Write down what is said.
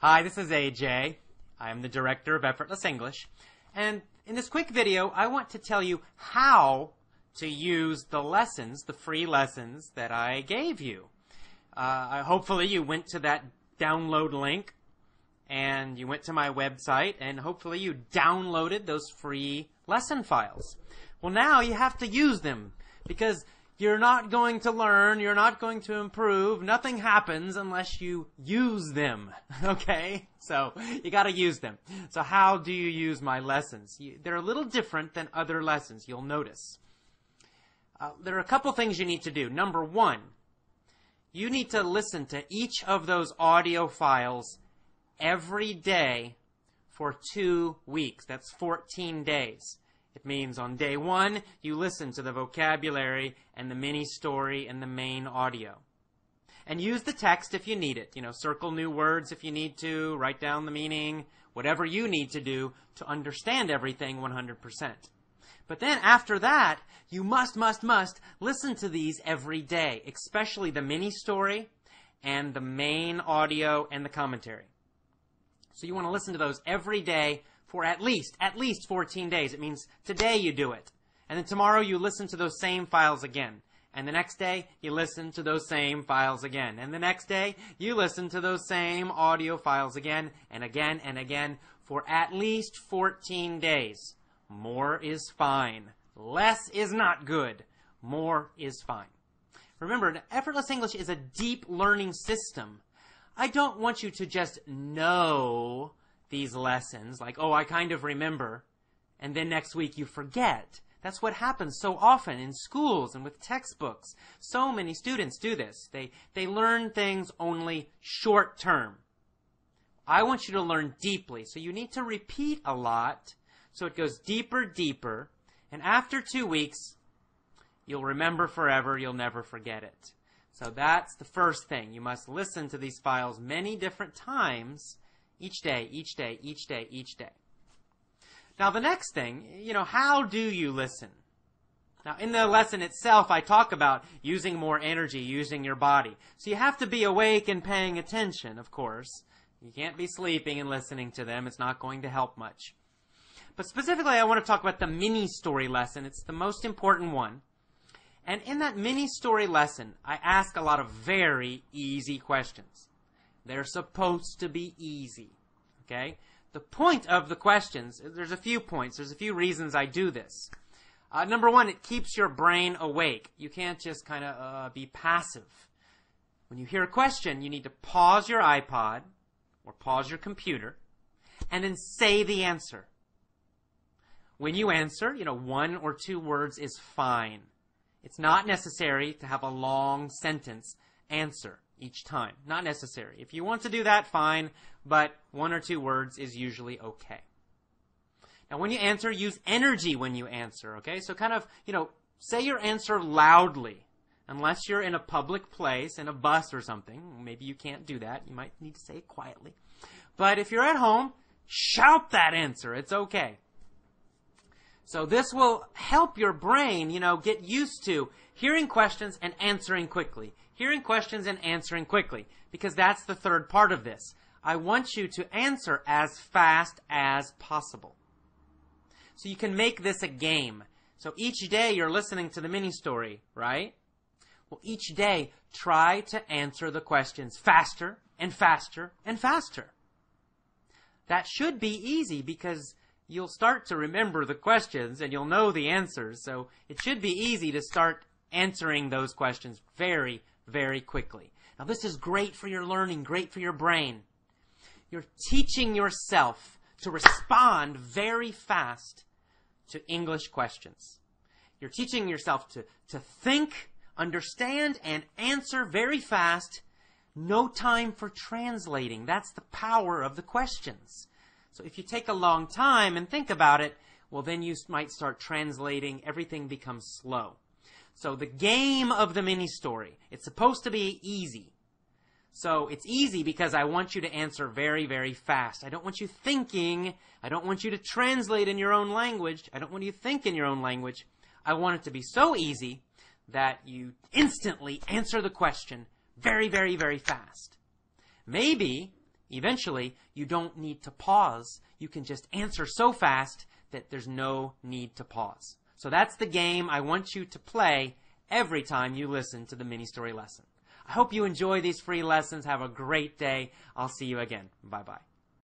Hi, this is AJ. I am the director of Effortless English. And in this quick video, I want to tell you how to use the lessons, the free lessons that I gave you. Hopefully you went to that download link and you went to my website and hopefully you downloaded those free lesson files. Well, now you have to use them because you're not going to learn, you're not going to improve, nothing happens unless you use them, okay? So, you gotta use them. So how do you use my lessons? They're a little different than other lessons, you'll notice. There are a couple things you need to do. Number one, you need to listen to each of those audio files every day for 2 weeks. That's 14 days. It means on day 1, you listen to the vocabulary and the mini story and the main audio. And use the text if you need it. You know, circle new words if you need to, write down the meaning, whatever you need to do to understand everything 100%. But then after that, you must listen to these every day, especially the mini story and the main audio and the commentary. So you want to listen to those every day for at least 14 days. It means today you do it. And then tomorrow you listen to those same files again. And the next day you listen to those same files again. And the next day you listen to those same audio files again and again and again for at least 14 days. More is fine. Less is not good. More is fine. Remember, Effortless English is a deep learning system. I don't want you to just know these lessons, like, oh, I kind of remember, and then next week you forget. That's what happens so often in schools and with textbooks. So many students do this. They learn things only short term. I want you to learn deeply, so you need to repeat a lot, so it goes deeper, and after 2 weeks, you'll remember forever, you'll never forget it. So that's the first thing. You must listen to these files many different times, each day. Now the next thing, how do you listen? Now in the lesson itself, I talk about using more energy, using your body. So you have to be awake and paying attention, of course. You can't be sleeping and listening to them. It's not going to help much. But specifically, I want to talk about the mini story lesson. It's the most important one. And in that mini story lesson, I ask a lot of very easy questions. They're supposed to be easy, okay? The point of the questions, there's a few points. There's a few reasons I do this. Number one, it keeps your brain awake. You can't just kind of be passive. When you hear a question, you need to pause your iPod or pause your computer and then say the answer. When you answer, 1 or 2 words is fine. It's not necessary to have a long sentence answer each time. Not necessary. If you want to do that, fine, but 1 or 2 words is usually okay. Now, when you answer, use energy when you answer, okay? So kind of, say your answer loudly. Unless you're in a public place, in a bus or something. Maybe you can't do that. You might need to say it quietly. But if you're at home, shout that answer. It's okay. So this will help your brain, get used to hearing questions and answering quickly. Hearing questions and answering quickly. Because that's the third part of this. I want you to answer as fast as possible. So you can make this a game. So each day you're listening to the mini story, right? Well, each day try to answer the questions faster and faster and faster. That should be easy because you'll start to remember the questions and you'll know the answers. So it should be easy to start answering those questions very, very quickly. Now this is great for your learning, great for your brain. You're teaching yourself to respond very fast to English questions. You're teaching yourself to think, understand, and answer very fast. No time for translating. That's the power of the questions. So if you take a long time and think about it, well, then you might start translating. Everything becomes slow. So the game of the mini story, it's supposed to be easy. So it's easy because I want you to answer very, very fast. I don't want you thinking. I don't want you to translate in your own language. I don't want you to think in your own language. I want it to be so easy that you instantly answer the question very, very, very fast. Maybe Eventually, you don't need to pause. You can just answer so fast that there's no need to pause. So that's the game I want you to play every time you listen to the mini story lesson. I hope you enjoy these free lessons. Have a great day. I'll see you again. Bye-bye.